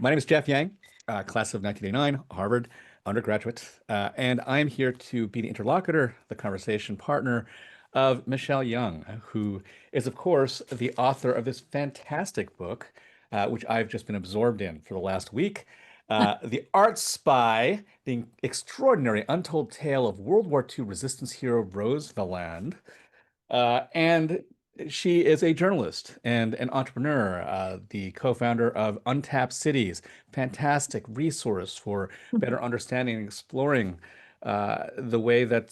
My name is Jeff Yang, class of 1989, Harvard undergraduate, and I'm here to be the interlocutor, the conversation partner of Michelle Young, who is, of course, the author of this fantastic book, which I've just been absorbed in for the last week. The Art Spy, the extraordinary untold tale of World War II resistance hero Rose Valland. And she is a journalist and an entrepreneur, the co-founder of Untapped Cities, fantastic resource for better understanding and exploring the way that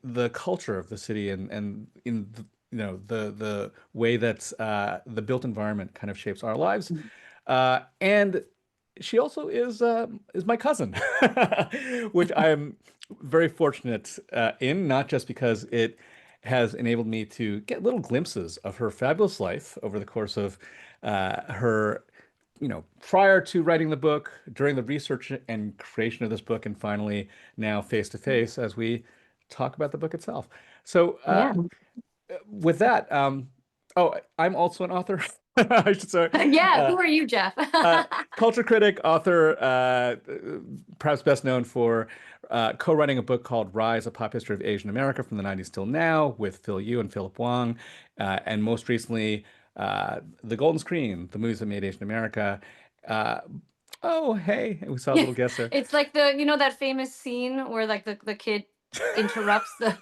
the culture of the city and in the way that the built environment kind of shapes our lives. And she also is my cousin, which I'm very fortunate in, not just because it has enabled me to get little glimpses of her fabulous life over the course of her, prior to writing the book, during the research and creation of this book, and finally now face to face as we talk about the book itself. So, Yeah. with that, oh, I'm also an author. I should say. Yeah. Uh, Who are you, Jeff? uh, Culture critic, author, perhaps best known for co-writing a book called Rise: A Pop History of Asian America from the 90s till now with Phil Yu and Philip Wang, and most recently, The Golden Screen, the movies that made Asian America. Uh, oh, hey, we saw a Yeah. little guest there. It's like that famous scene where like the kid interrupts the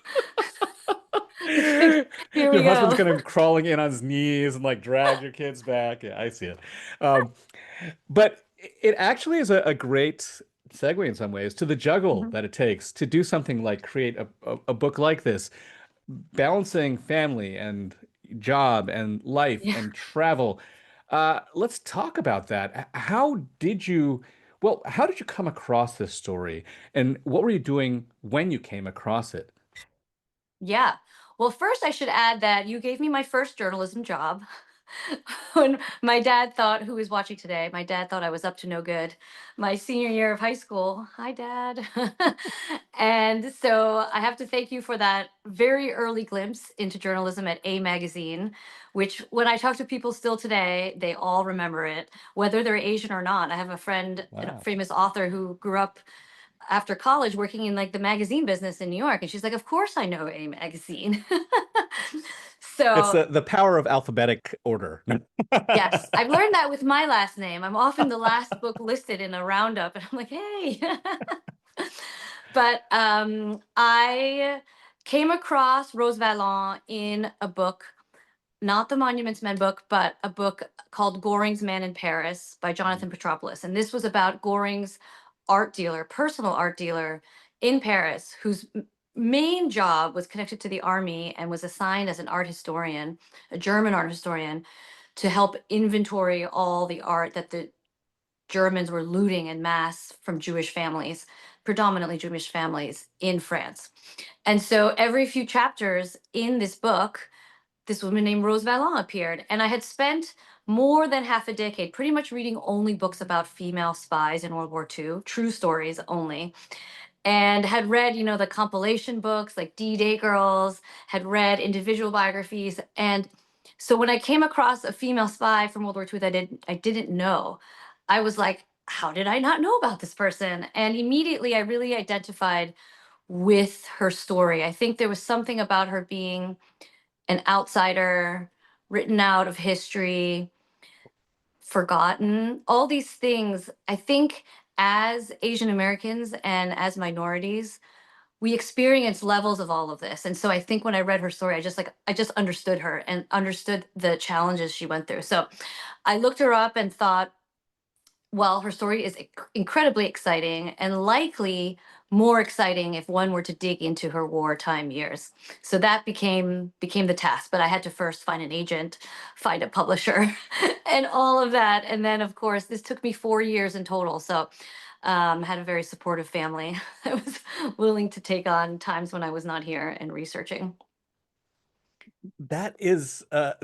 it's like, here Your we husband's go. kind of crawling in on his knees and like drag your kids back. Yeah, I see it. Um, But it actually is a great segue in some ways to the juggle Mhm. that it takes to do something like create a book like this, balancing family and job and life Yeah. and travel. Let's talk about that. How did you come across this story? And what were you doing when you came across it? Yeah. Well, first I should add that you gave me my first journalism job. When my dad thought, who is watching today, my dad thought I was up to no good. My senior year of high school. Hi, Dad. And so I have to thank you for that very early glimpse into journalism at A Magazine, which when I talk to people still today, they all remember it, whether they're Asian or not. I have a friend, a Wow. famous author who grew up after college working in like the magazine business in New York. And she's like, of course I know A Magazine. It's So the power of alphabetic order. yes, I've learned that with my last name. I'm often the last book listed in a roundup, and I'm like, hey. But I came across Rose Valland in a book, not the Monuments Men book, but a book called Goring's Man in Paris by Jonathan Petropoulos. And this was about Goring's art dealer, personal art dealer in Paris, whose main job was connected to the army and was assigned as an art historian, a German art historian, to help inventory all the art that the Germans were looting in mass from Jewish families, predominantly Jewish families in France. And so every few chapters in this book, this woman named Rose Valland appeared. And I had spent more than half a decade pretty much reading only books about female spies in World War II, true stories only, and had read, the compilation books like D-Day Girls, had read individual biographies. And so when I came across a female spy from World War II that I didn't know, I was like, how did I not know about this person? And immediately I really identified with her story. I think there was something about her being an outsider, written out of history, forgotten, all these things. I think as Asian Americans and as minorities, we experience levels of all of this. And so I think when I read her story, I just understood her and understood the challenges she went through. So I looked her up and thought, well, her story is incredibly exciting and likely more exciting if one were to dig into her wartime years. So that became the task. But I had to first find an agent, find a publisher, and all of that. And then, of course, this took me 4 years in total. So had a very supportive family that was willing to take on times when I was not here and researching. That is all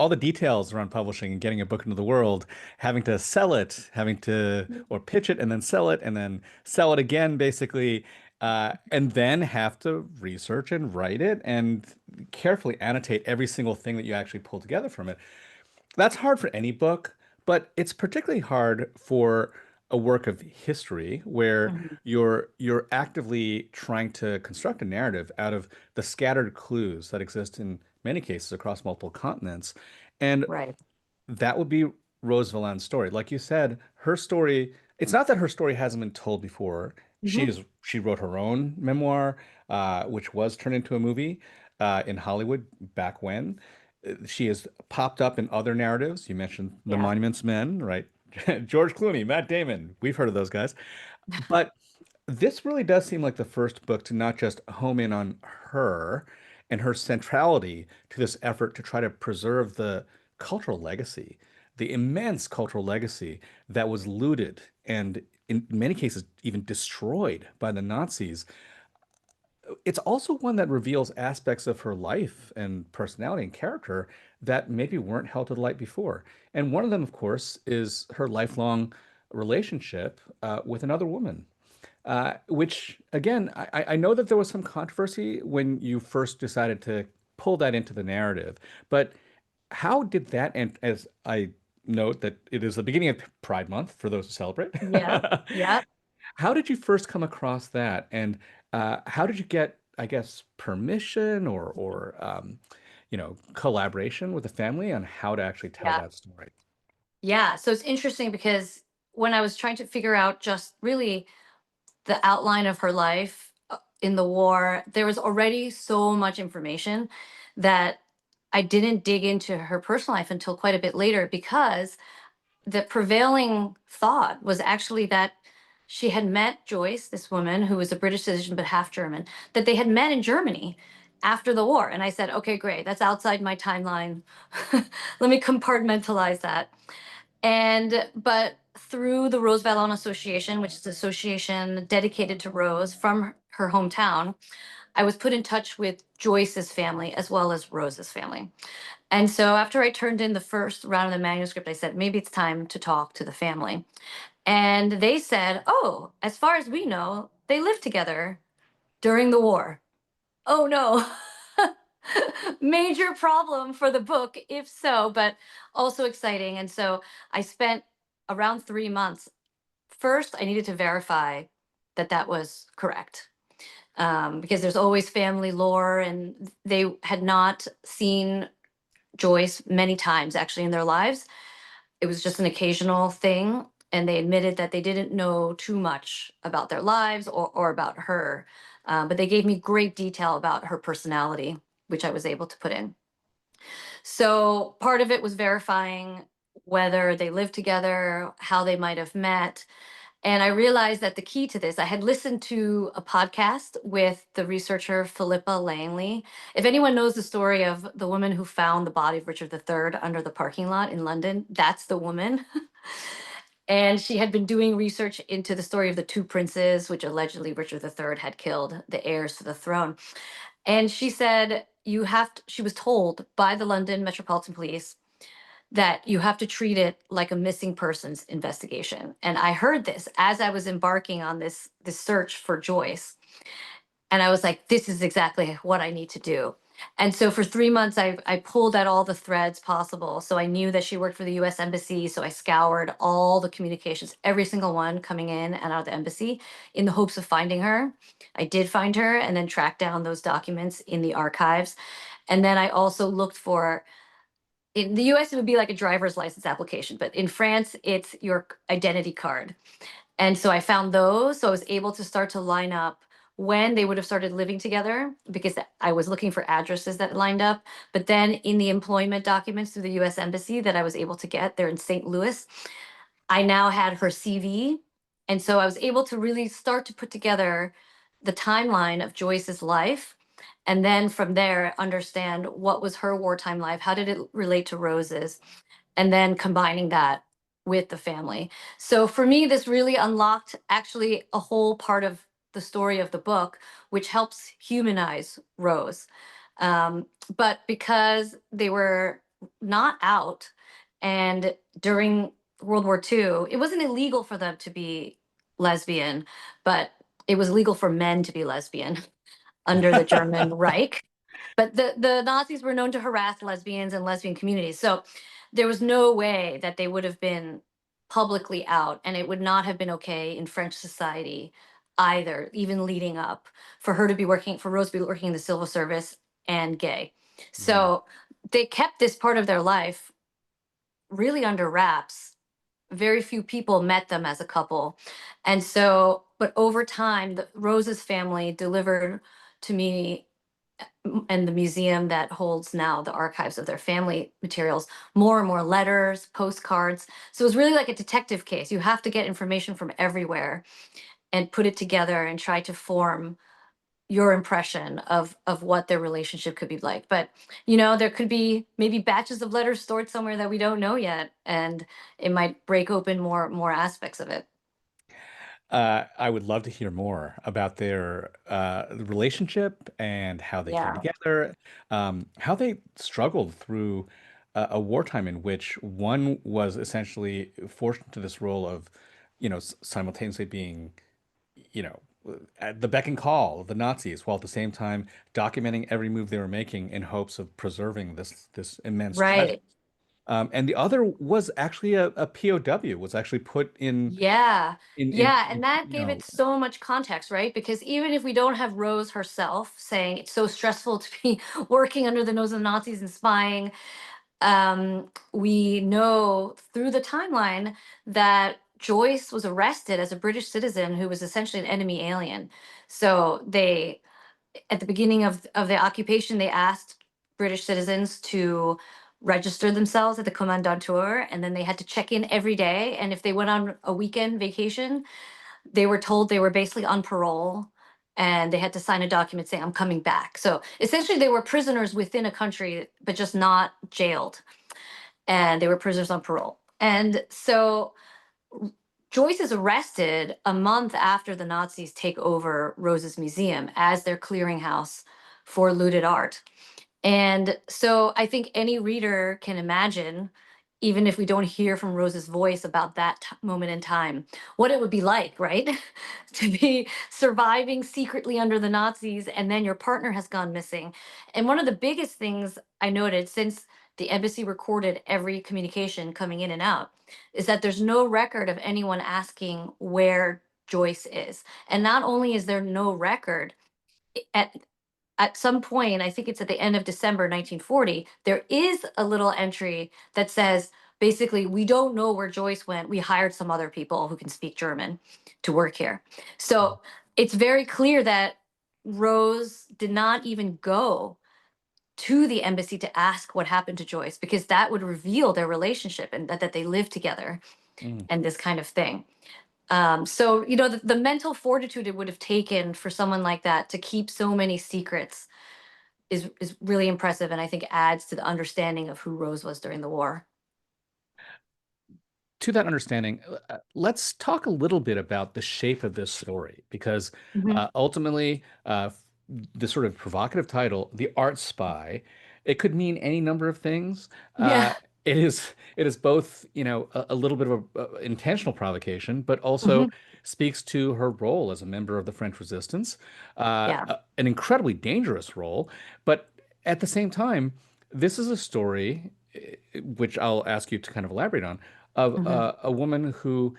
the details around publishing and getting a book into the world, having to sell it, having to or pitch it and then sell it and then sell it again, basically, and then have to research and write it and carefully annotate every single thing that you actually pull together from it. That's hard for any book, but it's particularly hard for a work of history where Mhm. you're actively trying to construct a narrative out of the scattered clues that exist in many cases across multiple continents. And Right. that would be Rose Valland's story. Like you said, her story, it's not that her story hasn't been told before. Hmm. She wrote her own memoir, which was turned into a movie in Hollywood back when. She has popped up in other narratives. You mentioned The Yeah. Monuments Men, right? George Clooney, Matt Damon. We've heard of those guys. But this really does seem like the first book to not just home in on her and her centrality to this effort to try to preserve the cultural legacy, the immense cultural legacy that was looted and in many cases even destroyed by the Nazis. It's also one that reveals aspects of her life and personality and character that maybe weren't held to the light before. And one of them, of course, is her lifelong relationship with another woman, which again, I know that there was some controversy when you first decided to pull that into the narrative, but how did that end? As I note that it is the beginning of Pride Month for those who celebrate. Yeah. Yeah. How did you first come across that, and how did you get, I guess, permission or collaboration with the family on how to actually tell Yeah. that story? Yeah. So it's interesting because when I was trying to figure out just really the outline of her life in the war, there was already so much information that I didn't dig into her personal life until quite a bit later, because the prevailing thought was actually that she had met Joyce, this woman who was a British citizen but half German, that they had met in Germany after the war. And I said, okay, great, that's outside my timeline. Let me compartmentalize that. But through the Rose Vallon Association, which is an association dedicated to Rose from her hometown, I was put in touch with Joyce's family as well as Rose's family. And so after I turned in the first round of the manuscript, I said, maybe it's time to talk to the family. And they said, oh, as far as we know, they lived together during the war. Oh no. Major problem for the book, if so, but also exciting. And so I spent around 3 months. First, I needed to verify that that was correct, because there's always family lore, and they had not seen Joyce many times actually in their lives. It was just an occasional thing. And they admitted that they didn't know too much about their lives or about her. But they gave me great detail about her personality, which I was able to put in. So part of it was verifying whether they lived together, how they might have met. And I realized that the key to this, I had listened to a podcast with the researcher Philippa Langley. If anyone knows the story of the woman who found the body of Richard III under the parking lot in London, that's the woman. And she had been doing research into the story of the two princes, which allegedly Richard III had killed, the heirs to the throne. And she said, she was told by the London Metropolitan Police that you have to treat it like a missing persons investigation. And I heard this as I was embarking on this search for Joyce. And I was like, this is exactly what I need to do. And so for 3 months, I pulled at all the threads possible. So I knew that she worked for the US Embassy. So I scoured all the communications, every single one coming in and out of the embassy, in the hopes of finding her. I did find her and then tracked down those documents in the archives. And then I also looked for, in the US, it would be like a driver's license application, but in France, it's your identity card. And so I found those. So I was able to start to line up when they would have started living together, because I was looking for addresses that lined up. But then in the employment documents through the US Embassy that I was able to get, they're in St. Louis, I now had her CV. And so I was able to really start to put together the timeline of Joyce's life. And then from there, understand what was her wartime life, how did it relate to Rose's, and then combining that with the family. So for me, this really unlocked actually a whole part of the story of the book, which helps humanize Rose. Um, but because they were not out, and during World War II, it wasn't illegal for them to be lesbian, but it was legal for men to be lesbian under the German Reich. But the Nazis were known to harass lesbians and lesbian communities. So there was no way that they would have been publicly out, and it would not have been okay in French society either, even leading up, for her to be working, for Rose to be working in the civil service and gay. Mm. So they kept this part of their life really under wraps. Very few people met them as a couple. And so, but over time, Rose's family delivered to me and the museum that holds now the archives of their family materials, more and more letters, postcards. So it was really like a detective case. You have to get information from everywhere and put it together and try to form your impression of what their relationship could be like. But there could be maybe batches of letters stored somewhere that we don't know yet, and it might break open more aspects of it. I would love to hear more about their relationship and how they came Yeah. together, how they struggled through a wartime in which one was essentially forced into this role of, simultaneously being, you know, at the beck and call of the Nazis, while at the same time documenting every move they were making in hopes of preserving this immense treasure. Right. And the other was actually a POW, was actually put Yeah. in Yeah. And that gave it so much context, right? Because even if we don't have Rose herself saying it's so stressful to be working under the nose of the Nazis and spying, we know through the timeline that Joyce was arrested as a British citizen who was essentially an enemy alien. So they, at the beginning of the occupation, they asked British citizens to register themselves at the Kommandantur, and then they had to check in every day. And if they went on a weekend vacation, they were told they were basically on parole, and they had to sign a document saying, I'm coming back. So essentially, they were prisoners within a country, but just not jailed. And they were prisoners on parole. And so Joyce is arrested a month after the Nazis take over Rose's museum as their clearinghouse for looted art. And so I think any reader can imagine, even if we don't hear from Rose's voice about that moment in time, what it would be like, right? To be surviving secretly under the Nazis, and then your partner has gone missing. And one of the biggest things I noted, since the embassy recorded every communication coming in and out, is that there's no record of anyone asking where Joyce is. And not only is there no record, at some point, I think it's at the end of December 1940, there is a little entry that says, basically, we don't know where Joyce went. We hired some other people who can speak German to work here. So it's very clear that Rose did not even go to the embassy to ask what happened to Joyce, because that would reveal their relationship and that they lived together Mm. and this kind of thing. So, the mental fortitude it would have taken for someone like that to keep so many secrets is really impressive, and I think adds to the understanding of who Rose was during the war. To that understanding, let's talk a little bit about the shape of this story, because Mhm. ultimately, the sort of provocative title, "The Art Spy," it could mean any number of things. Yeah. It is both, a little bit of a intentional provocation, but also Mhm. speaks to her role as a member of the French Resistance, Yeah. an incredibly dangerous role. But at the same time, this is a story, which I'll ask you to kind of elaborate on, of Mhm. a woman who,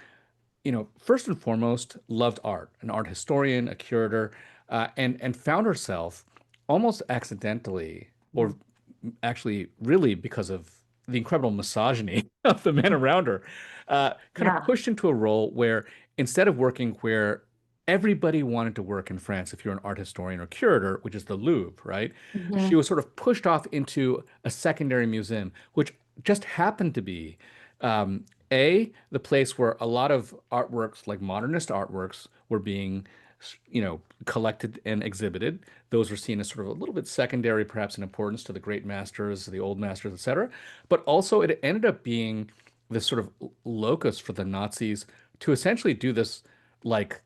first and foremost, loved art, an art historian, a curator, and found herself almost accidentally, or Mhm. actually really because of the incredible misogyny of the men around her, kind of Yeah. pushed into a role where instead of working where everybody wanted to work in France, if you're an art historian or curator, which is the Louvre, right? She Mhm. was sort of pushed off into a secondary museum, which just happened to be the place where a lot of artworks, like modernist artworks, were being, collected and exhibited. Those were seen as sort of a little bit secondary, perhaps in importance to the great masters, the old masters, etc. But also, it ended up being this sort of locus for the Nazis to essentially do this, like,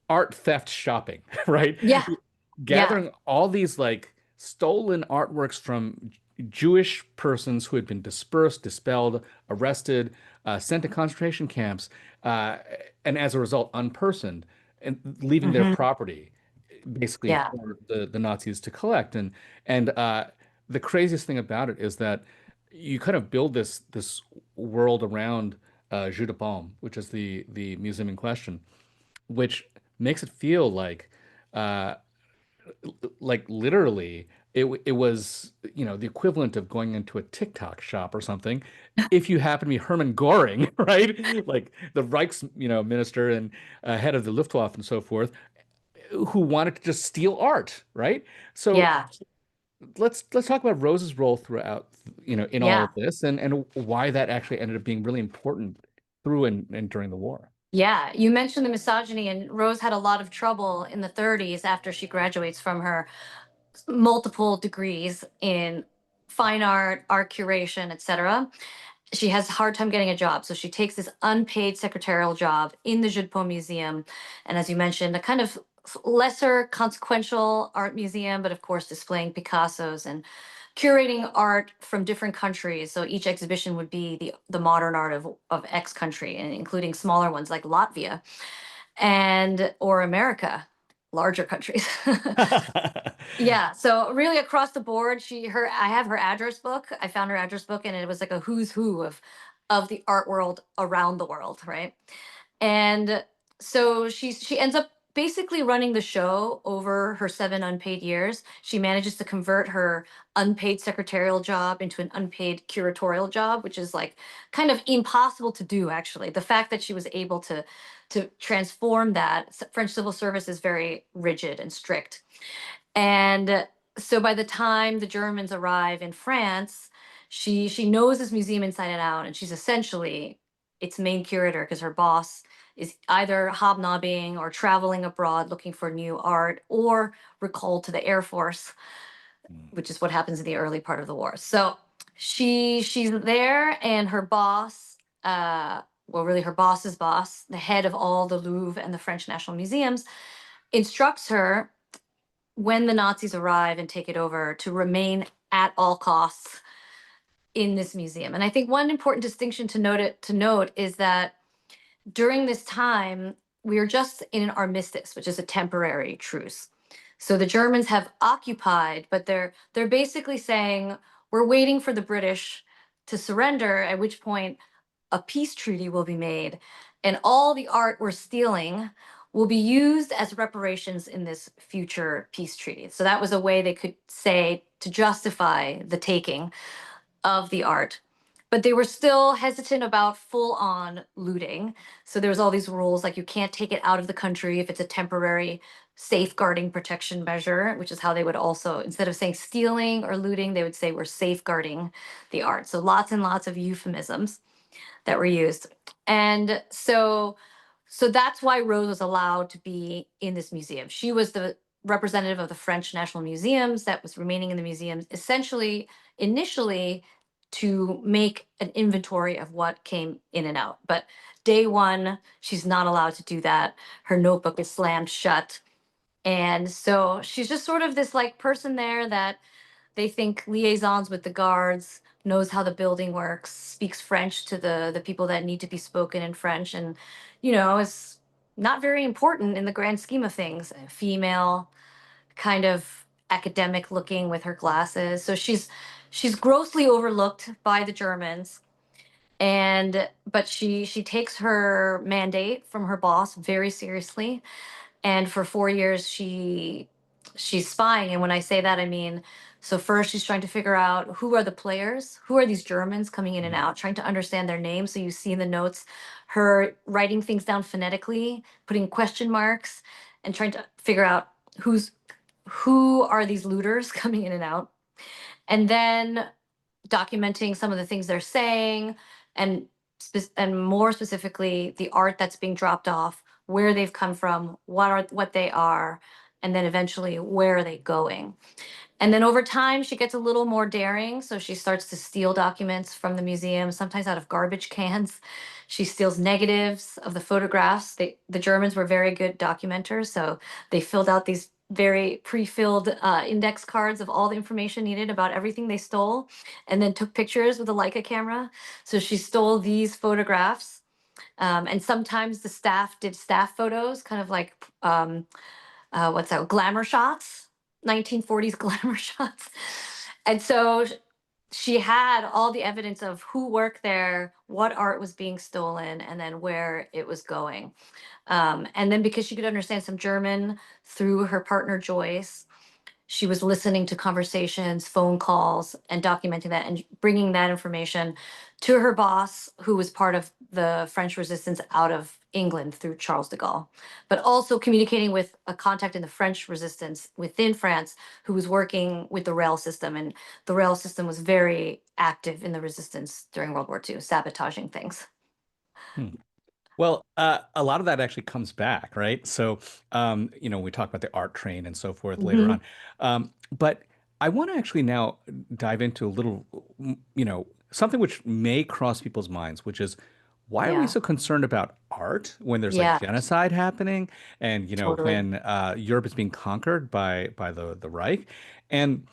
art theft shopping, right? Yeah. Yeah. Gathering all these like stolen artworks from Jewish persons who had been dispersed, dispelled, arrested, sent to concentration camps, uh, and as a result, unpersoned, and leaving their Mhm. property basically Yeah. for the Nazis to collect. And the craziest thing about it is that, you kind of build this world around Jeu de Paume, which is the museum in question, which makes it feel uh, like literally it was, the equivalent of going into a TikTok shop or something. If you happen to be Hermann Goring, right? Like the Reichs, minister and head of the Luftwaffe and so forth, who wanted to just steal art, right? So Yeah. let's talk about Rose's role throughout, in all Yeah. of this, and why that actually ended up being really important through and during the war. Yeah, you mentioned the misogyny, and Rose had a lot of trouble in the 30s after she graduates from her multiple degrees in fine art, art curation, etc. She has a hard time getting a job. So she takes this unpaid secretarial job in the Jeu de Paume Museum. And as you mentioned, a kind of lesser consequential art museum, but of course displaying Picasso's and curating art from different countries. So each exhibition would be the modern art of X country, and including smaller ones like Latvia and or America, larger countries. Yeah, so really across the board, I have her address book. I found her address book and it was like a who's who of the art world around the world, right? And so she ends up basically running the show over her 7 unpaid years. She manages to convert her unpaid secretarial job into an unpaid curatorial job, which is like kind of impossible to do actually. The fact that she was able to transform that, French civil service is very rigid and strict. And so by the time the Germans arrive in France, she knows this museum inside and out, and she's essentially its main curator because her boss is either hobnobbing or traveling abroad looking for new art or recalled to the Air Force, which is what happens in the early part of the war. So she's there, and her boss, well, really her boss's boss, the head of all the Louvre and the French National Museums, instructs her when the Nazis arrive and take it over to remain at all costs in this museum. And I think one important distinction to note is that during this time we are just in an armistice, which is a temporary truce. So the Germans have occupied, but they're basically saying we're waiting for the British to surrender, at which point a peace treaty will be made, and all the art we're stealing will be used as reparations in this future peace treaty. So that was a way they could say to justify the taking of the art. But they were still hesitant about full on looting. So there was all these rules like you can't take it out of the country if it's a temporary safeguarding protection measure, which is how they would also, instead of saying stealing or looting, they would say we're safeguarding the art. So lots and lots of euphemisms that were used. And so that's why Rose was allowed to be in this museum. She was the representative of the French National Museums that was remaining in the museums, essentially initially to make an inventory of what came in and out. But day one, she's not allowed to do that. Her notebook is slammed shut. And so she's just sort of this like person there that they think liaisons with the guards, knows how the building works, speaks French to the people that need to be spoken in French, and is not very important in the grand scheme of things. A female, kind of academic looking with her glasses. So she's grossly overlooked by the Germans. And but she takes her mandate from her boss very seriously, and for 4 years she's spying. And when I say that, I mean, so first she's trying to figure out who are the players, who are these Germans coming in and out, trying to understand their names. So you see in the notes her writing things down phonetically, putting question marks, and trying to figure out who are these looters coming in and out, and then documenting some of the things they're saying, and and more specifically the art that's being dropped off, where they've come from, what they are, and then eventually where are they going. And then over time, she gets a little more daring. So she starts to steal documents from the museum, sometimes out of garbage cans. She steals negatives of the photographs. The Germans were very good documenters. So they filled out these very pre-filled index cards of all the information needed about everything they stole, and then took pictures with a Leica camera. So she stole these photographs. And sometimes the staff did staff photos, kind of like what's that, glamour shots, 1940s glamour shots. And so she had all the evidence of who worked there, what art was being stolen, and then where it was going. And then because she could understand some German through her partner Joyce, she was listening to conversations, phone calls, and documenting that and bringing that information to her boss, who was part of the French resistance out of England through Charles de Gaulle, but also communicating with a contact in the French resistance within France who was working with the rail system. And the rail system was very active in the resistance during World War II, sabotaging things. Hmm. Well, a lot of that actually comes back, right? So, we talk about the art train and so forth later Hmm. on. But I want to actually now dive into a little, something which may cross people's minds, which is why are we Yeah. so concerned about art when there's like Yeah. genocide happening and, Totally. when Europe is being conquered by the Reich? And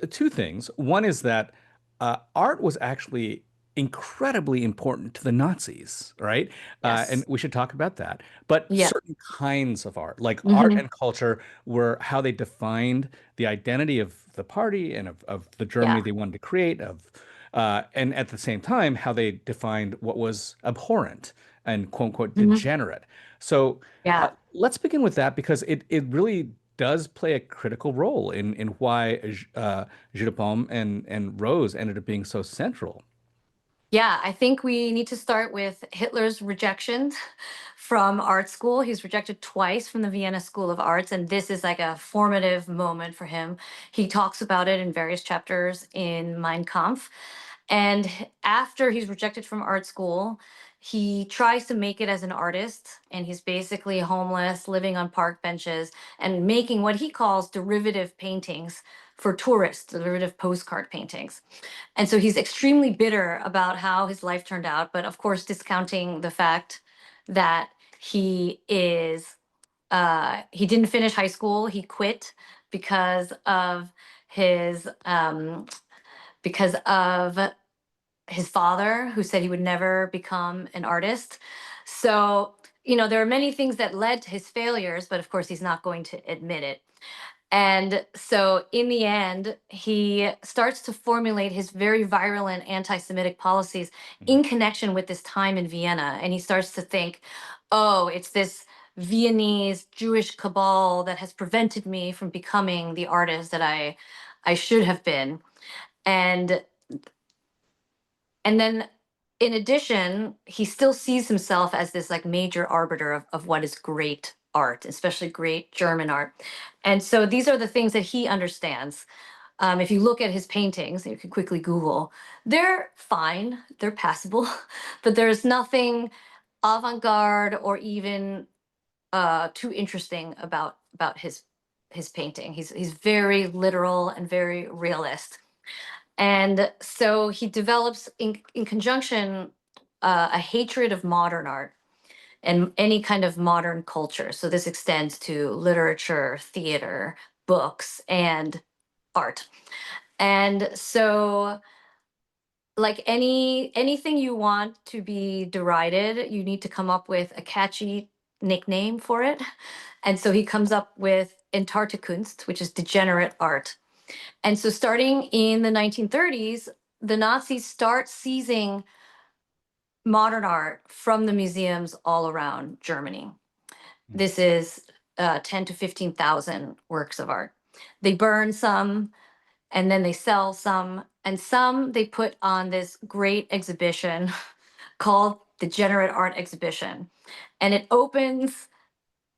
two things. One is that art was actually incredibly important to the Nazis, right? And Yes. we should talk about that. But Yeah. certain kinds of art, like art Hmm. and culture, were how they defined the identity of the party and of the Germany Yeah. they wanted to create, and at the same time, how they defined what was abhorrent and quote unquote Hmm. degenerate. So Yeah. let's begin with that because it really does play a critical role in why Jeu de Paume and Rose ended up being so central. Yeah, I think we need to start with Hitler's rejection from art school. He was rejected twice from the Vienna School of Arts, and this is like a formative moment for him. He talks about it in various chapters in Mein Kampf. And after he's rejected from art school, he tries to make it as an artist, and he's basically homeless, living on park benches, and making what he calls derivative paintings for tourists, derivative postcard paintings. And so he's extremely bitter about how his life turned out, but of course, discounting the fact that he didn't finish high school. He quit because of his um, because of his father, who said he would never become an artist. So, there are many things that led to his failures, but of course, he's not going to admit it. And so, in the end, he starts to formulate his very virulent anti Semitic policies Mhm. in connection with this time in Vienna. And he starts to think, oh, it's this Viennese Jewish cabal that has prevented me from becoming the artist that I should have been. And and then in addition, he still sees himself as this like major arbiter of what is great art, especially great German art. And so these are the things that he understands. If you look at his paintings, you can quickly Google, they're fine, they're passable, but there's nothing avant-garde or even too interesting about his painting. He's very literal and very realist. And so he develops in conjunction a hatred of modern art and any kind of modern culture. So this extends to literature, theater, books, and art. And so like anything you want to be derided, you need to come up with a catchy nickname for it. And so he comes up with Entartekunst, which is degenerate art. And so starting in the 1930s, the Nazis start seizing modern art from the museums all around Germany. Mhm. This is 10 to 15,000 works of art. They burn some and then they sell some, and some they put on this great exhibition called the Degenerate Art Exhibition. And it opens,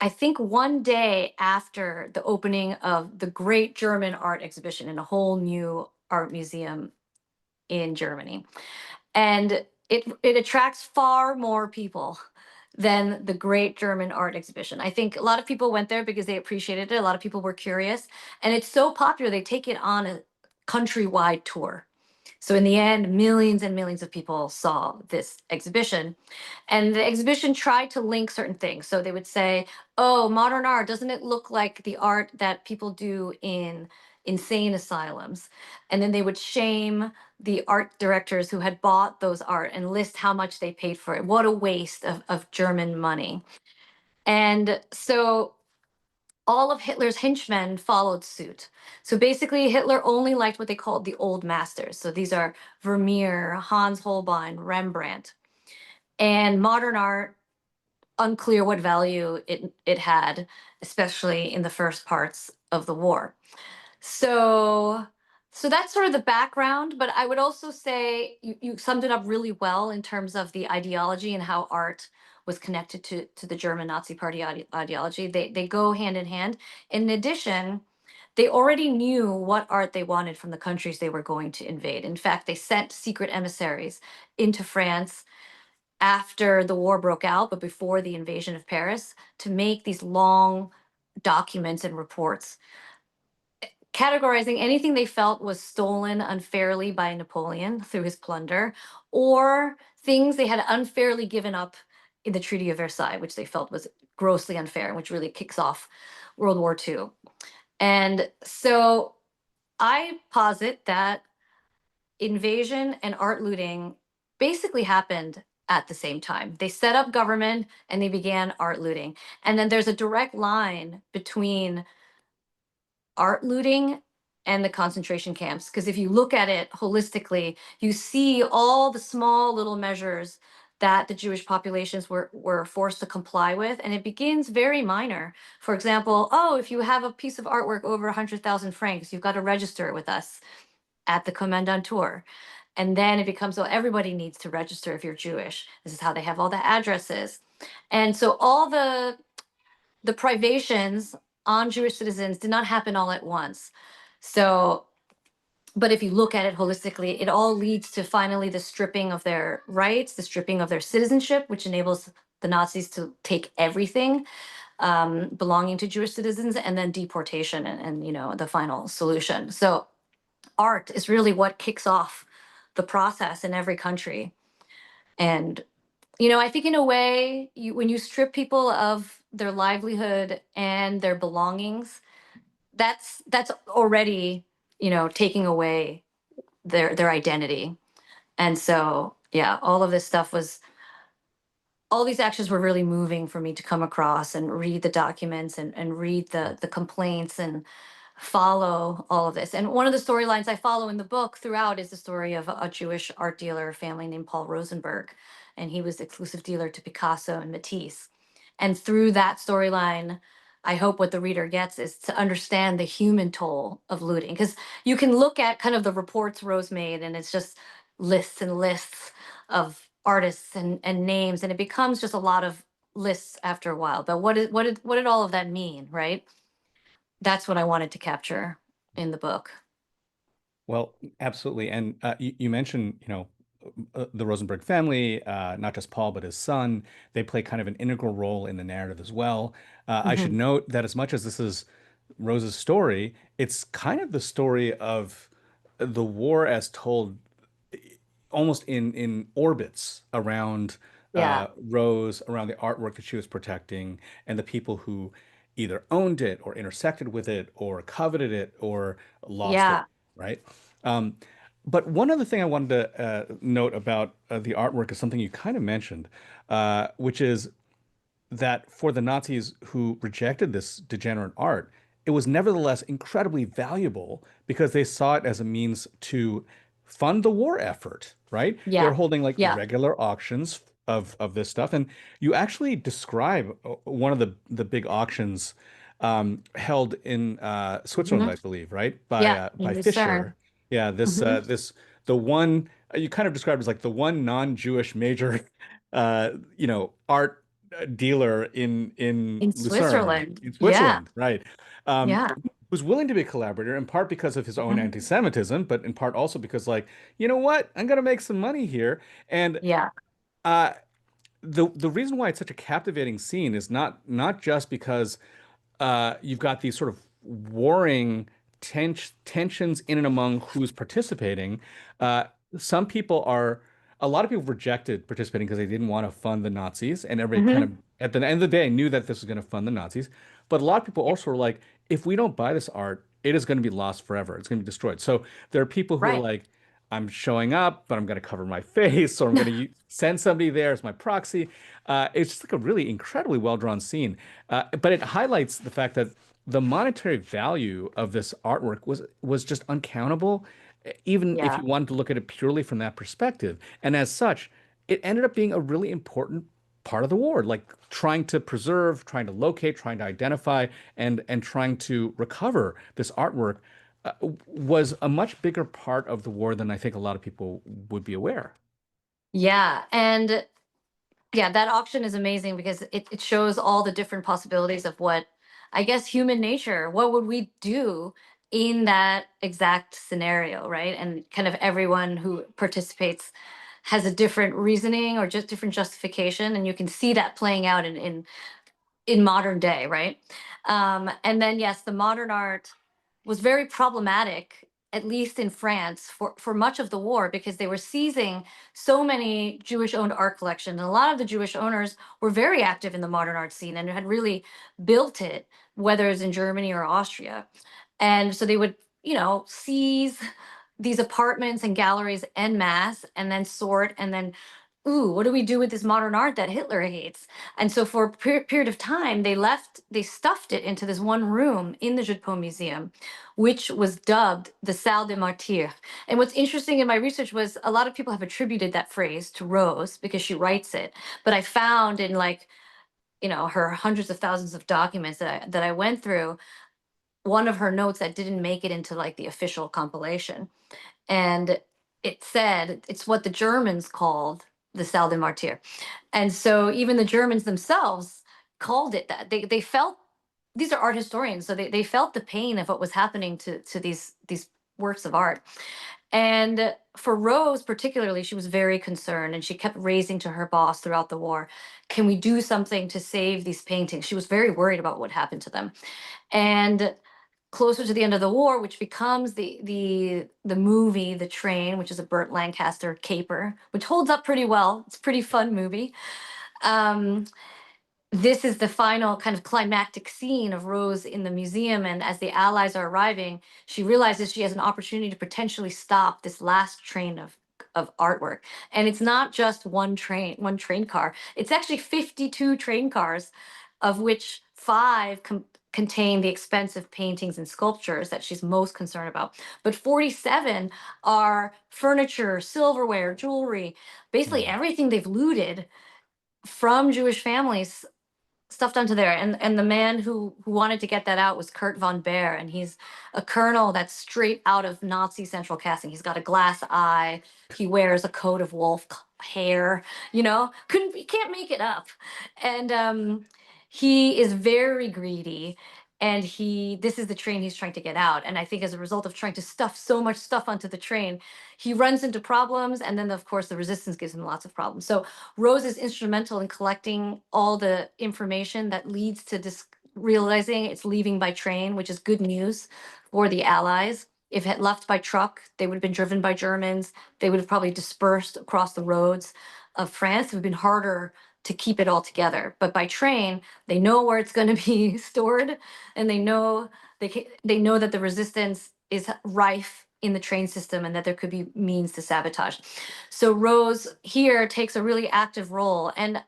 I think, one day after the opening of the Great German Art Exhibition in a whole new art museum in Germany. And it attracts far more people than the Great German Art Exhibition. I think a lot of people went there because they appreciated it. A lot of people were curious, and it's so popular they take it on a countrywide tour. So in the end, millions and millions of people saw this exhibition. And the exhibition tried to link certain things. So they would say, oh, modern art, doesn't it look like the art that people do in insane asylums? And then they would shame the art directors who had bought those art and list how much they paid for it. What a waste of German money. And so all of Hitler's henchmen followed suit. So basically, Hitler only liked what they called the old masters. So these are Vermeer, Hans Holbein, Rembrandt. And modern art, unclear what value it had, especially in the first parts of the war. So so that's sort of the background, but I would also say you summed it up really well in terms of the ideology and how art was connected to the German Nazi Party ideology. They go hand in hand. In addition, they already knew what art they wanted from the countries they were going to invade. In fact, they sent secret emissaries into France after the war broke out, but before the invasion of Paris, to make these long documents and reports categorizing anything they felt was stolen unfairly by Napoleon through his plunder, or things they had unfairly given up in the Treaty of Versailles, which they felt was grossly unfair and which really kicks off World War II. And so I posit that invasion and art looting basically happened at the same time. They set up government and they began art looting. And then there's a direct line between art looting and the concentration camps. Because if you look at it holistically, you see all the small little measures that the Jewish populations were forced to comply with. And it begins very minor. For example, oh, if you have a piece of artwork over 100,000 francs, you've got to register with us at the Kommandantur. And then it becomes, oh, everybody needs to register if you're Jewish. This is how they have all the addresses. And so all the privations on Jewish citizens did not happen all at once. So, but if you look at it holistically, it all leads to finally the stripping of their rights, the stripping of their citizenship, which enables the Nazis to take everything belonging to Jewish citizens, and then deportation and you know the final solution. So art is really what kicks off the process in every country. And you know, I think in a way, when you strip people of their livelihood and their belongings, that's already, you know, taking away their identity. And so, yeah, all of this stuff was all these actions were really moving for me to come across and read the documents and read the complaints and follow all of this. And one of the storylines I follow in the book throughout is the story of a Jewish art dealer family named Paul Rosenberg. And he was the exclusive dealer to Picasso and Matisse. And through that storyline, I hope what the reader gets is to understand the human toll of looting. Because you can look at kind of the reports Rose made, and it's just lists and lists of artists and names, and it becomes just a lot of lists after a while. But what did all of that mean, right? That's what I wanted to capture in the book. Well, absolutely. And you mentioned, the Rosenberg family, not just Paul, but his son. They play kind of an integral role in the narrative as well. I should Hmm. note that as much as this is Rose's story, it's kind of the story of the war as told almost in orbits around Yeah, Rose, around the artwork that she was protecting, and the people who either owned it or intersected with it or coveted it or lost it, yeah. right? Um, but one other thing I wanted to note about the artwork is something you kind of mentioned, which is that for the Nazis who rejected this degenerate art, it was nevertheless incredibly valuable because they saw it as a means to fund the war effort, right? They're Yeah, holding like yeah. regular auctions of this stuff. And you actually describe one of the big auctions held in Switzerland, Hmm. I believe, right? Yeah, By in Fischer. Lucerne. Yeah, Hmm. the one you kind of described as like the one non-Jewish major art dealer in In Lucerne, Switzerland. in Yeah, Switzerland, right? Um, yeah. who's willing to be a collaborator, in part because of his own Mhm. anti-Semitism, but in part also because, like, you know what? I'm gonna make some money here. And Yeah. uh, the reason why it's such a captivating scene is not just because you've got these sort of warring tensions in and among who's participating. Uh, some people are, a lot of people rejected participating because they didn't want to fund the Nazis, and everybody kind of, Hmm. at the end of the day, knew that this was going to fund the Nazis. But a lot of people Yeah. also were like, if we don't buy this art, it is going to be lost forever. It's going to be destroyed. So there are people who are Right. like, I'm showing up, but I'm going to cover my face, or I'm going to send somebody there as my proxy. It's just like a really incredibly well drawn scene. But it highlights the fact that the monetary value of this artwork was just uncountable, even if Yeah. you wanted to look at it purely from that perspective. And as such, it ended up being a really important part of the war, like trying to preserve, trying to locate, trying to identify, and trying to recover this artwork uh, was a much bigger part of the war than I think a lot of people would be aware. Yeah. And yeah, that auction is amazing because it shows all the different possibilities of what, I guess, human nature, what would we do in that exact scenario, right? And kind of everyone who participates has a different reasoning or just different justification. And you can see that playing out in modern day, right? And then yes, the modern art was very problematic, at least in France, for much of the war, because they were seizing so many Jewish-owned art collections. And a lot of the Jewish owners were very active in the modern art scene and had really built it, whether it's in Germany or Austria. And so they would, seize these apartments and galleries en masse and then sort and then, ooh, what do we do with this modern art that Hitler hates? And so for a period of time, they stuffed it into this one room in the Jeu Museum, which was dubbed the Salle des Martyrs. And what's interesting in my research was a lot of people have attributed that phrase to Rose because she writes it. But I found in like, her hundreds of thousands of documents that I went through, one of her notes that didn't make it into like the official compilation. And it said it's what the Germans called the Salle des Martyrs. And so even the Germans themselves called it that. They felt, these are art historians, so they felt the pain of what was happening to these works of art. And for Rose particularly, she was very concerned and she kept raising to her boss throughout the war, can we do something to save these paintings? She was very worried about what happened to them. And closer to the end of the war, which becomes the movie The Train, which is a Burt Lancaster caper, which holds up pretty well. It's a pretty fun movie. Um, this is the final kind of climactic scene of Rose in the museum, and as the Allies are arriving, she realizes she has an opportunity to potentially stop this last train of artwork. And it's not just one train car. It's actually 52 train cars, of which five contain the expensive paintings and sculptures that she's most concerned about. But 47 are furniture, silverware, jewelry, basically Mm. everything they've looted from Jewish families stuffed onto there. And the man who wanted to get that out was Kurt von Baer, and he's a colonel that's straight out of Nazi central casting. He's got a glass eye. He wears a coat of wolf hair. Couldn't you can't make it up. And he is very greedy. And this is the train he's trying to get out. And I think as a result of trying to stuff so much stuff onto the train, he runs into problems. And then, of course, the resistance gives him lots of problems. So Rose is instrumental in collecting all the information that leads to this realizing it's leaving by train, which is good news for the Allies. If it had left by truck, they would have been driven by Germans. They would have probably dispersed across the roads of France. It would have been harder to keep it all together. But by train, they know where it's going to be stored, and they know that the resistance is rife in the train system and that there could be means to sabotage. So Rose here takes a really active role. And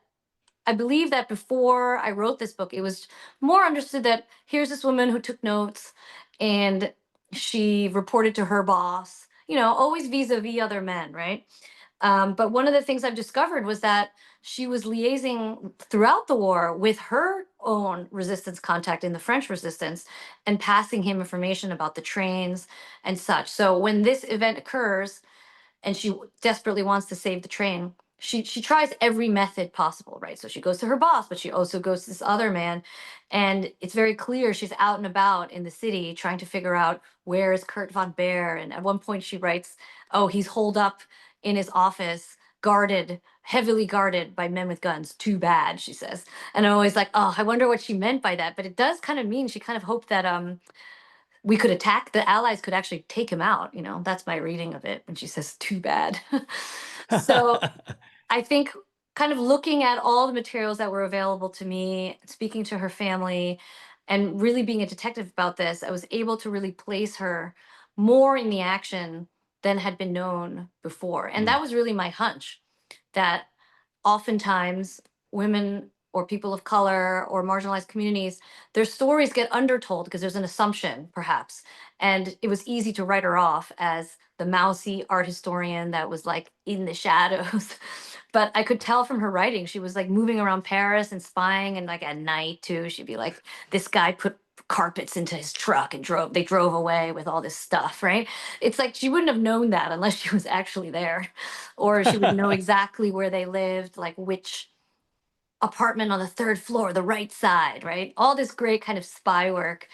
I believe that before I wrote this book, it was more understood that here's this woman who took notes and she reported to her boss, always vis-a-vis other men, right? But one of the things I've discovered was that she was liaising throughout the war with her own resistance contact in the French resistance and passing him information about the trains and such. So when this event occurs, and she desperately wants to save the train, she tries every method possible, right? So she goes to her boss, but she also goes to this other man, and it's very clear she's out and about in the city trying to figure out where is Kurt von Baer. And at one point she writes, oh, he's holed up in his office, guarded, heavily guarded by men with guns. Too bad, she says. And I'm always like, oh, I wonder what she meant by that. But it does kind of mean she kind of hoped that we could attack, the Allies could actually take him out. That's my reading of it when she says too bad. So I think kind of looking at all the materials that were available to me, speaking to her family, and really being a detective about this, I was able to really place her more in the action than had been known before. And Mm. that was really my hunch, that oftentimes women or people of color or marginalized communities, their stories get undertold because there's an assumption, perhaps. And it was easy to write her off as the mousy art historian that was like in the shadows. But I could tell from her writing, she was like moving around Paris and spying, and like at night too, she'd be like, this guy put carpets into his truck and they drove away with all this stuff, right? It's like she wouldn't have known that unless she was actually there, or she would know exactly where they lived, like which apartment on the third floor, the right side, right? All this great kind of spy work,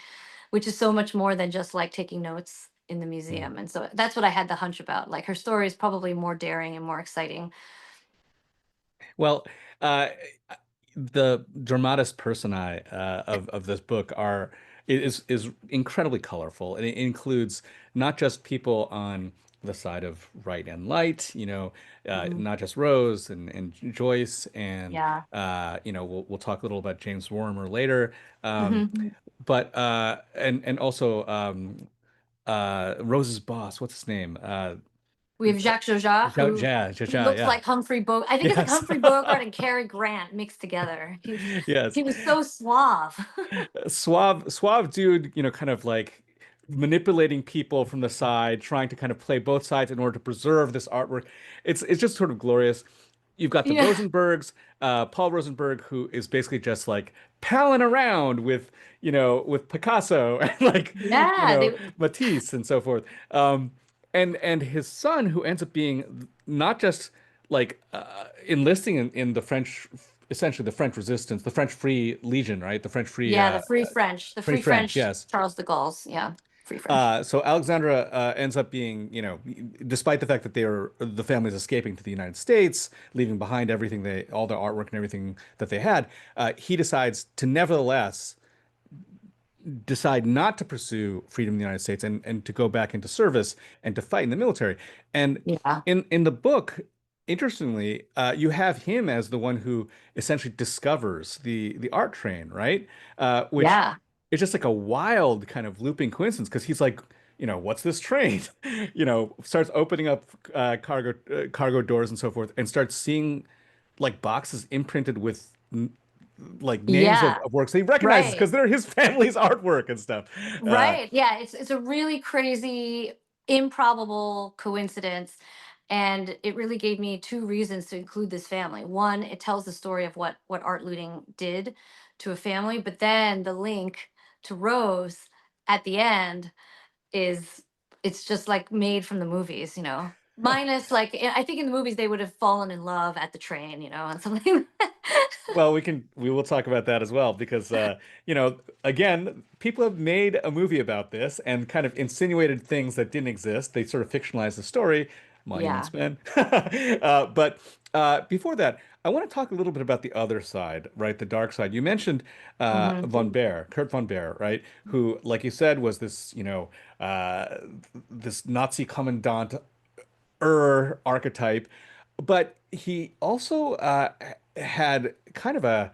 which is so much more than just like taking notes in the Mm. museum. And so that's what I had the hunch about. Like her story is probably more daring and more exciting. Well, uh, the dramatis personae of this book is incredibly colorful, and it includes not just people on the side of right and light, Mhm. not just Rose and Joyce, and Yeah. we'll talk a little about James Warmer later, Mhm. but and also Rose's boss, what's his name? We have Jacques Jaja, Zhao, who yeah, Zhao, Zhao, looks yeah. like Humphrey Bogart. I think it's like Yes. Humphrey Bogart and Cary Grant mixed together. Yes. He was so suave. Suave dude, kind of like manipulating people from the side, trying to kind of play both sides in order to preserve this artwork. It's just sort of glorious. You've got the Yeah. Rosenbergs, Paul Rosenberg, who is basically just like palling around with Picasso and like, Yeah. They, Matisse and so forth. And his son, who ends up being not just like enlisting in the French, essentially the French resistance, the French Free Legion, right? The French Free yeah, the Free French, the Free Free French, French yes. Charles de Gaulle's. Yeah, Free French. So Alexandra ends up being, despite the fact that the family's escaping to the United States, leaving behind all their artwork and everything that they had, he decides to nevertheless decide not to pursue freedom in the United States and to go back into service and to fight in the military. And Yeah. in the book, interestingly, you have him as the one who essentially discovers the art train, right? Which Yeah. is just like a wild kind of looping coincidence because he's like, what's this train? Starts opening up cargo doors and so forth, and starts seeing like boxes imprinted with like names of, Yeah. of works that he recognizes Right. because they're his family's artwork and stuff. Uh, Right. Yeah. It's a really crazy, improbable coincidence. And it really gave me two reasons to include this family. One, it tells the story of what art looting did to a family, but then the link to Rose at the end is, it's just like made from the movies, Minus like I think in the movies they would have fallen in love at the train, and something. Well, we will talk about that as well because again, people have made a movie about this and kind of insinuated things that didn't exist. They sort of fictionalized the story. Yeah. Monuments Men. But before that, I want to talk a little bit about the other side, right? The dark side. You mentioned Hmm. von Baer, Kurt von Baer, right? Who, like you said, was this, this Nazi commandant archetype, but he also had kind of a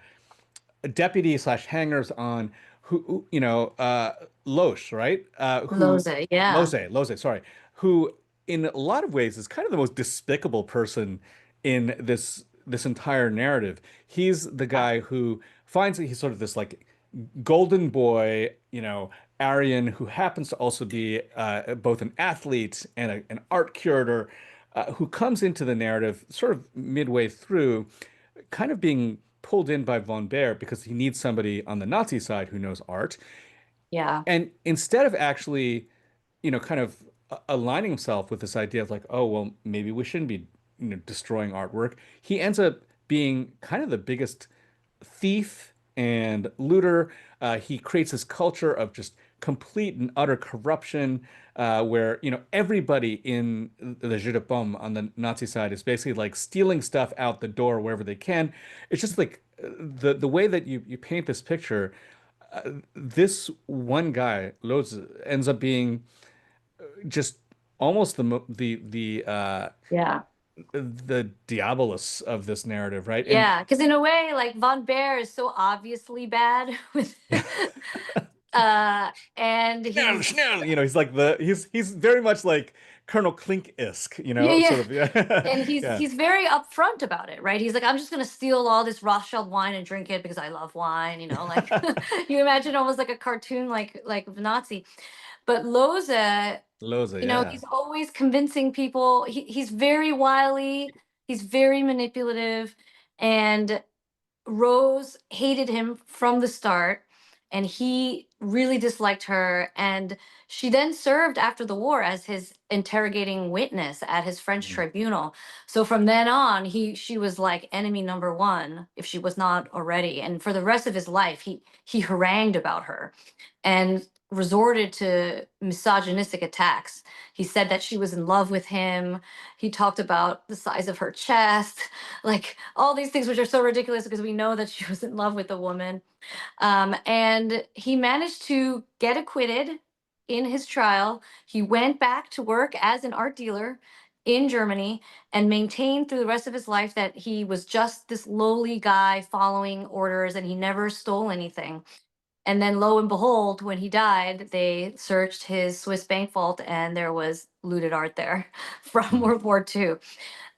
deputy slash hangers on who Loesch, right? Who Lose, yeah. Loze, sorry, who in a lot of ways is kind of the most despicable person in this entire narrative. He's the Yeah. guy who finds that he's sort of this like golden boy, Aryan who happens to also be both an athlete and an art curator, who comes into the narrative sort of midway through, kind of being pulled in by von Baer because he needs somebody on the Nazi side who knows art. Yeah. And instead of actually, kind of aligning himself with this idea of like, oh, well, maybe we shouldn't be, destroying artwork, he ends up being kind of the biggest thief and looter. He creates this culture of just complete and utter corruption, where everybody in the Jeu de Paume on the Nazi side is basically like stealing stuff out the door wherever they can. It's just like the way that you paint this picture. This one guy, Lotz, ends up being just almost Yeah. the diabolus of this narrative, right? And Yeah. Because in a way, like Von Bear is so obviously bad with and Schnell, he's Schnell, he's like he's very much like Colonel Klink-esque, Yeah, sort yeah. of. Yeah, And he's yeah. he's very upfront about it, right? He's like, I'm just gonna steal all this Rothschild wine and drink it because I love wine, like you imagine almost like a cartoon like of Nazi. But Loza, Loza, yeah. he's always convincing people. He's very wily, he's very manipulative, and Rose hated him from the start, and he really disliked her. And she then served after the war as his interrogating witness at his French Mm, tribunal. So from then on, she was like enemy number one, if she was not already. And for the rest of his life, he harangued about her and resorted to misogynistic attacks. He said that she was in love with him. He talked about the size of her chest, like all these things, which are so ridiculous because we know that she was in love with the woman. And he managed to get acquitted in his trial. He went back to work as an art dealer in Germany and maintained through the rest of his life that he was just this lowly guy following orders and he never stole anything. And then lo and behold, when he died, they searched his Swiss bank vault and there was looted art there from mm, World War II.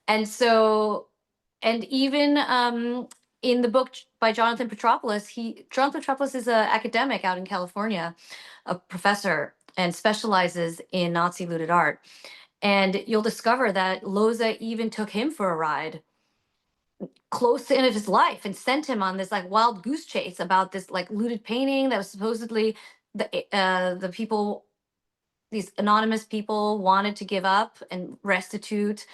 And so, and even in the book by Jonathan Petropoulos, Jonathan Petropoulos is an academic out in California, a professor, and specializes in Nazi looted art. And you'll discover that Loza even took him for a ride close to the end of his life and sent him on this like wild goose chase about this like looted painting that was supposedly the people, these anonymous people, wanted to give up and restitute.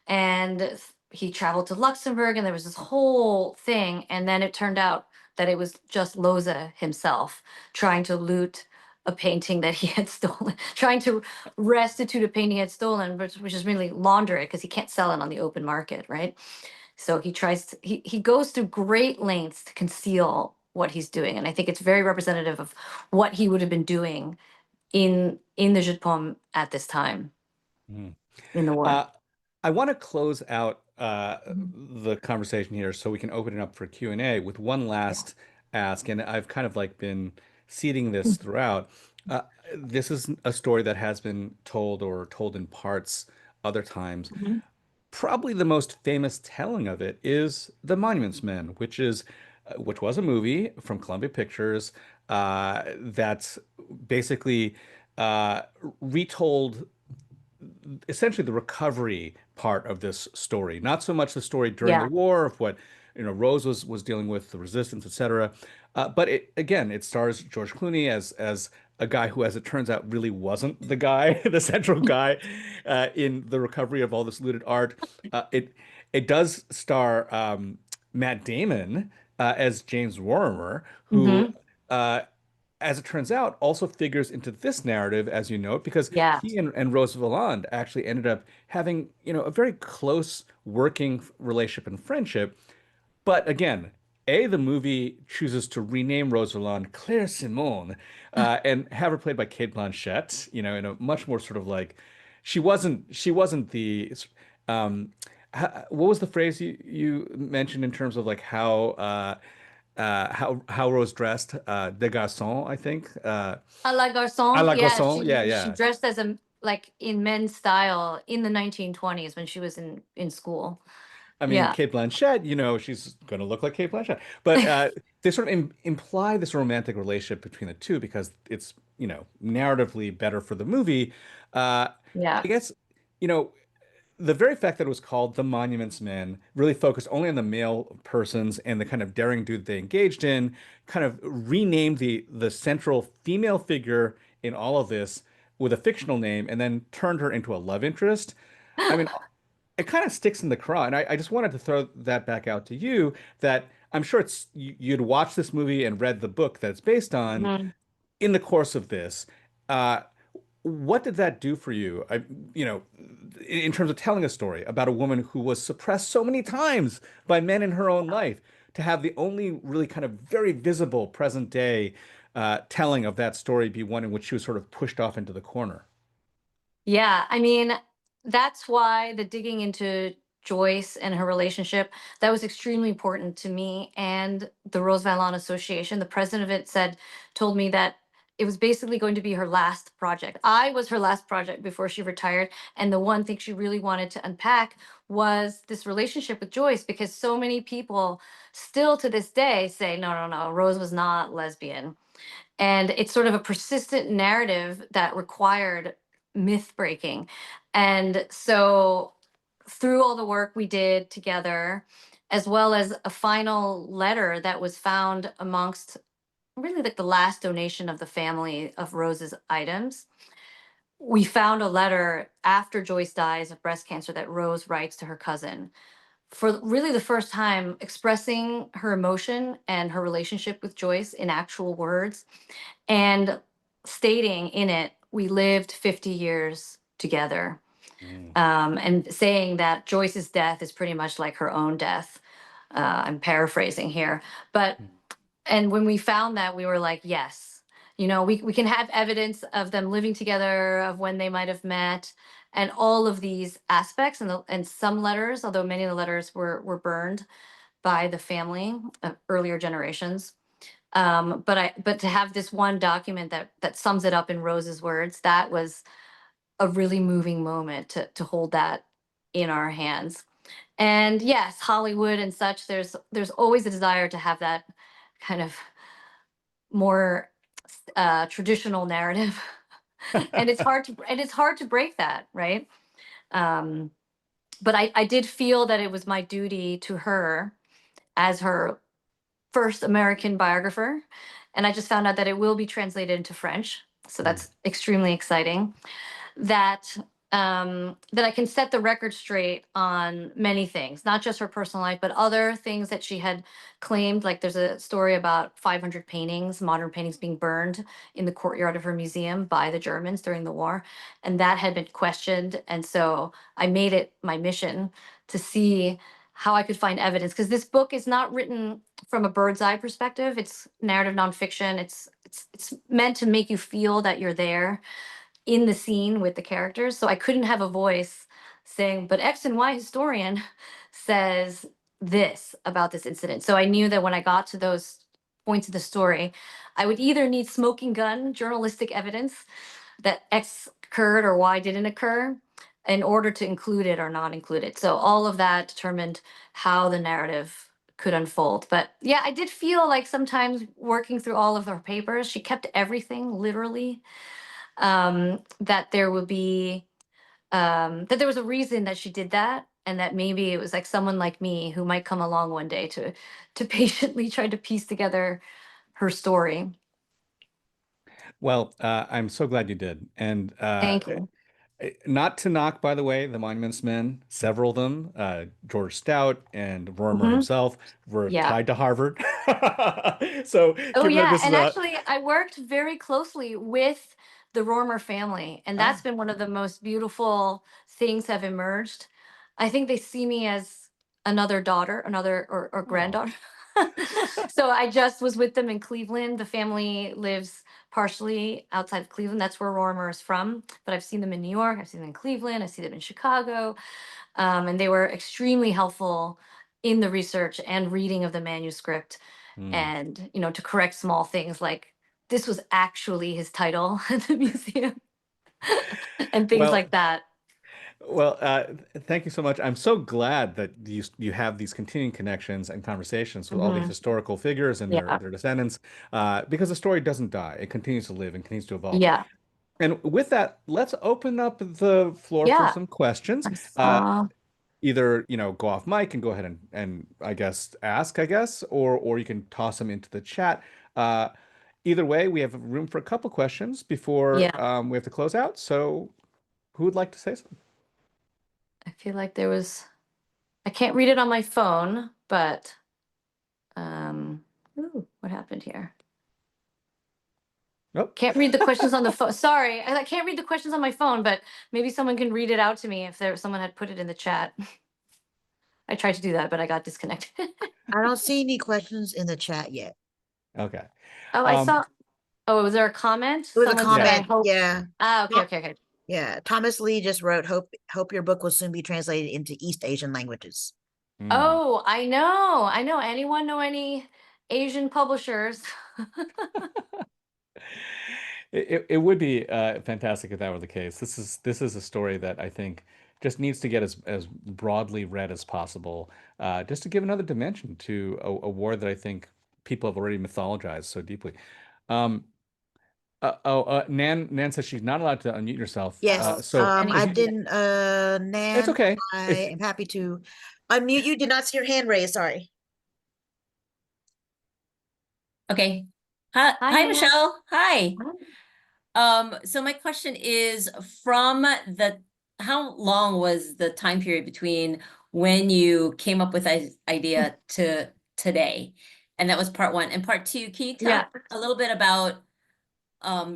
And he traveled to Luxembourg and there was this whole thing. And then it turned out that it was just Loza himself trying to loot a painting that he had stolen, trying to restitute a painting he had stolen, which is really launder it because he can't sell it on the open market, right? So he goes through great lengths to conceal what he's doing. And I think it's very representative of what he would have been doing in the Jeu de Paume at this time mm. in the war. Uh, I want to close out Mhm. the conversation here so we can open it up for Q&A with one Yeah. last ask, and I've kind of like been seeding this throughout. Uh, this is a story that has been told or told in parts other times. Mhm. Probably the most famous telling of it is The Monuments Men, which was a movie from Columbia Pictures that basically uh, retold essentially the recovery part of this story. Not so much the story during the Yeah. war of what Rose was dealing with, the resistance, etc. But it stars George Clooney as a guy who, as it turns out, really wasn't the guy, the central guy in the recovery of all this looted art. It does star Matt Damon as James Warmer, who Hmm. uh, as it turns out, also figures into this narrative, as you note, because Yeah. he and Rose Valland actually ended up having, a very close working relationship and friendship. But again, the movie chooses to rename Rose Valland Claire Simone and have her played by Kate Blanchett, in a much more sort of like, she wasn't the, um, what was the phrase you mentioned in terms of like how Rose dressed, de garçon, I think. A la À Garçon. la Yeah, garçon, yeah, she yeah. dressed as a like in men's style in the 1920s when she was in school. I mean, Yeah. Kate Blanchett, she's going to look like Kate Blanchett. But they sort of imply this romantic relationship between the two because it's, narratively better for the movie. I Yeah. guess, you know, the very fact that it was called The Monuments Men really focused only on the male persons and the kind of daring do that they engaged in, kind of renamed the central female figure in all of this with a fictional name and then turned her into a love interest. I mean, it kind of sticks in the craw. And I just wanted to throw that back out to you that I'm sure you'd watched this movie and read the book that it's based on Mhm. in the course of this. Uh, what did that do for you? You know, in terms of telling a story about a woman who was suppressed so many times by men in her own life, to have the only really kind of very visible present day telling of that story be one in which she was sort of pushed off into the corner. Yeah, I mean, that's why the digging into Joyce and her relationship, that was extremely important to me and the Rose Valland Association. The president of it told me that it was basically going to be her last project. I was her last project before she retired. And the one thing she really wanted to unpack was this relationship with Joyce, because so many people still to this day say, no, no, no, Rose was not lesbian. And it's sort of a persistent narrative that required myth breaking. And so, through all the work we did together, as well as a final letter that was found amongst really like the last donation of the family of Rose's items, we found a letter after Joyce dies of breast cancer that Rose writes to her cousin for really the first time, expressing her emotion and her relationship with Joyce in actual words, and stating in it, we lived 50 years together. Mm. And saying that Joyce's death is pretty much like her own death. I'm paraphrasing here. But, Mm. and when we found that, we were like, yes, we can have evidence of them living together, of when they might have met, and all of these aspects. And some letters, although many of the letters were burned by the family of earlier generations, but to have this one document that sums it up in Rose's words, that was a really moving moment to hold that in our hands. And yes, Hollywood and such, there's always a desire to have that kind of more traditional narrative. And it's hard to break that, right? um, but I did feel that it was my duty to her, as her first American biographer. And I just found out that it will be translated into French. So Mm. that's extremely exciting. That that I can set the record straight on many things, not just her personal life, but other things that she had claimed. Like there's a story about 500 paintings, modern paintings, being burned in the courtyard of her museum by the Germans during the war, and that had been questioned. And so I made it my mission to see how I could find evidence, because this book is not written from a bird's eye perspective. It's narrative nonfiction. It's meant to make you feel that you're there in the scene with the characters. So I couldn't have a voice saying, but X and Y historian says this about this incident. So I knew that when I got to those points of the story, I would either need smoking gun journalistic evidence that X occurred or Y didn't occur in order to include it or not include it. So all of that determined how the narrative could unfold. But yeah, I did feel like sometimes working through all of her papers, she kept everything literally. That there would be that there was a reason that she did that, and that maybe it was like someone like me who might come along one day to patiently try to piece together her story. Well, I'm so glad you did. And Thank you. not to knock, by the way, the Monuments Men, several of them, George Stout and Rorimer Hmm. himself, were Yeah. tied to Harvard. So Oh given that yeah, this is and a actually, I worked very closely with the Romer family, and that's ah, been one of the most beautiful things have emerged. I think they see me as another daughter, another or oh. granddaughter. So I just was with them in Cleveland. The family lives partially outside of Cleveland. That's where Romer is from. But I've seen them in New York. I've seen them in Cleveland. I see them in Chicago, and they were extremely helpful in the research and reading of the manuscript, Hmm. and to correct small things like this was actually his title at the museum, and things Well, like that. well, thank you so much. I'm so glad that you have these continuing connections and conversations with all these Hmm. historical figures and Yeah. their descendants, because the story doesn't die. It continues to live and continues to evolve. Yeah. And with that, let's open up the floor for Yeah. some questions. I saw. Either, go off mic and go ahead and I guess ask, I guess, or you can toss them into the chat. Uh, Either way, we have room for a couple questions before Yeah. we have to close out. So who would like to say something? I feel like there was. I can't read it on my phone, but ooh, what happened here? Oh, Can't read the questions on the phone. Sorry, I can't read the questions on my phone, but maybe someone can read it out to me if someone had put it in the chat. I tried to do that, but I got disconnected. I don't see any questions in the chat yet. okay. Oh, I Um, saw. Oh, was there a comment? It was a Someone said, yeah. "I comment. hope." Yeah. Ah, okay, okay, okay. Yeah. Thomas Lee just wrote, hope your book will soon be translated into East Asian languages. Hmm. Oh, I know. I know. Anyone know any Asian publishers? it would be fantastic if that were the case. This is a story that I think just needs to get as broadly read as possible, just to give another dimension to a war that I think people have already mythologized so deeply. Um, Nan says she's not allowed to unmute yourself. Yes. So if I you, didn't, it's Nan, okay. I am happy to unmute you. Did not see your hand raised. Sorry. Okay. Hi, Hi, hi, Nina. Michelle. Hi. So my question is how long was the time period between when you came up with the idea to today? And that was part one. And part two, can you Yeah. talk a little bit about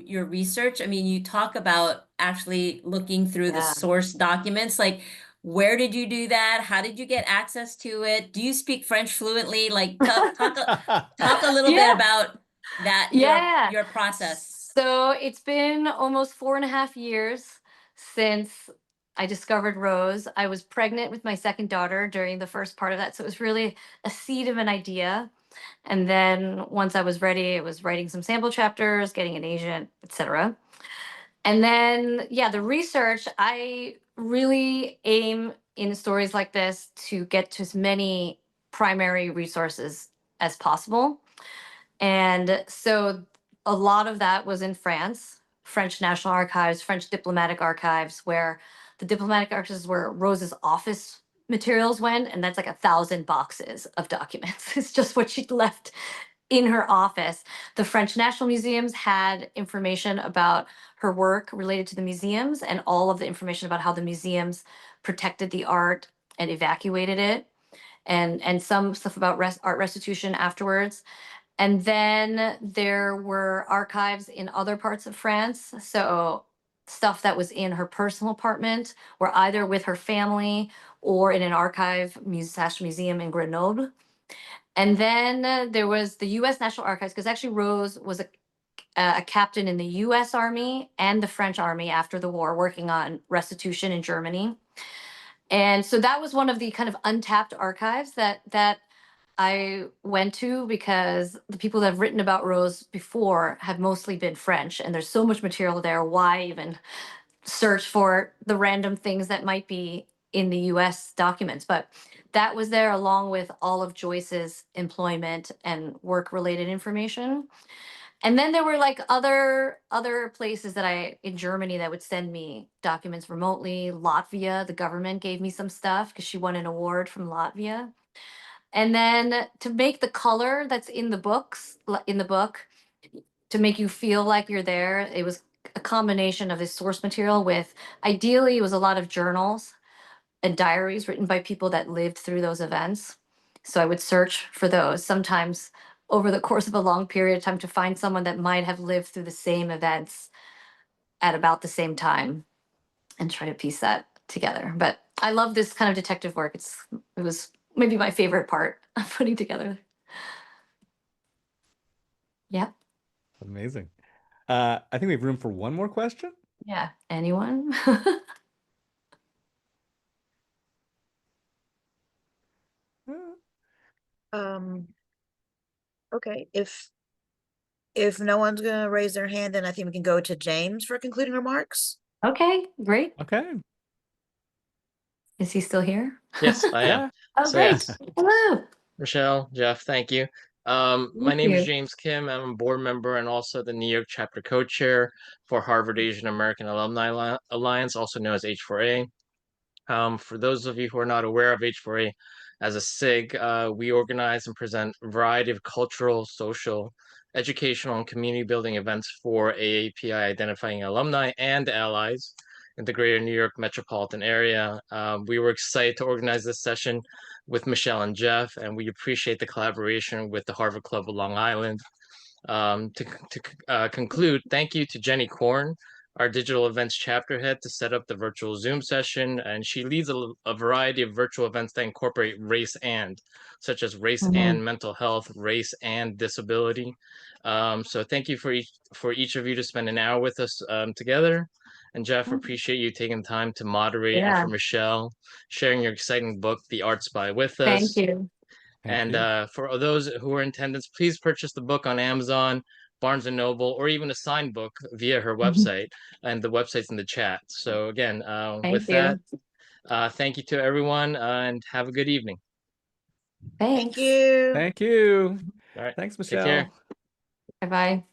your research? I mean, you talk about actually looking through the Yeah. source documents, like where did you do that? How did you get access to it? Do you speak French fluently? Like talk a little bit Yeah. about that, Yeah. your process. So it's been almost 4.5 years since I discovered Rose. I was pregnant with my second daughter during the first part of that. So it was really a seed of an idea. And then once I was ready, it was writing some sample chapters, getting an agent, etc. And then, yeah, the research, I really aim in stories like this to get to as many primary resources as possible. And so a lot of that was in France, French National Archives, French Diplomatic Archives, where the diplomatic archives is where Rose's office materials went. And that's like 1,000 boxes of documents. It's just what she'd left in her office. The French National Museums had information about her work related to the museums and all of the information about how the museums protected the art and evacuated it, and some stuff about art restitution afterwards. And then there were archives in other parts of France. So stuff that was in her personal apartment or either with her family or in an archive museum in Grenoble. And then there was the US National Archives, because actually Rose was a captain in the US Army and the French Army after the war, working on restitution in Germany. And so that was one of the kind of untapped archives that I went to, because the people that have written about Rose before have mostly been French, and there's so much material there. Why even search for the random things that might be in the US documents? But that was there along with all of Joyce's employment and work related information. And then there were like other places that I in Germany that would send me documents remotely. Latvia, the government gave me some stuff because she won an award from Latvia. And then to make the color that's in the in the book, to make you feel like you're there, it was a combination of this source material with, ideally, it was a lot of journals and diaries written by people that lived through those events. So I would search for those sometimes over the course of a long period of time to find someone that might have lived through the same events at about the same time and try to piece that together. But I love this kind of detective work. It was maybe my favorite part of putting together. Yeah. Amazing. I think we have room for one more question. Yeah. Anyone? Um, okay. If no one's gonna raise their hand, then I think we can go to James for concluding remarks. Okay, great. Okay. Is he still here? Yes, I am. Yeah. Oh, So yeah, great. Hello. Michelle, Jeff, thank you. My Thank name is you. James Kim. I'm a board member and also the New York chapter co-chair for Harvard Asian American Alumni Alliance, also known as H4A. For those of you who are not aware of H4A as a SIG, we organize and present a variety of cultural, social, educational, and community building events for AAPI identifying alumni and allies in the greater New York metropolitan area. We were excited to organize this session with Michelle and Jeff, and we appreciate the collaboration with the Harvard Club of Long Island. To conclude, thank you to Jenny Korn, our digital events chapter head, to set up the virtual Zoom session. And she leads a variety of virtual events that incorporate such as race and mental health, race and disability. So thank you for each of you to spend an hour with us together. And Jeff, appreciate you taking time to moderate, and Yeah. for Michelle, sharing your exciting book, The Art Spy, with Thank us. you. Thank And you. for those who are in attendance, please purchase the book on Amazon. Barnes and Noble, or even a signed book via her website, and the website's in the chat. So again, with Thank that, you. thank you to everyone, and have a good evening. Thanks. Thank you. Thank you. All right, Thanks, take care. Michelle. Bye-bye.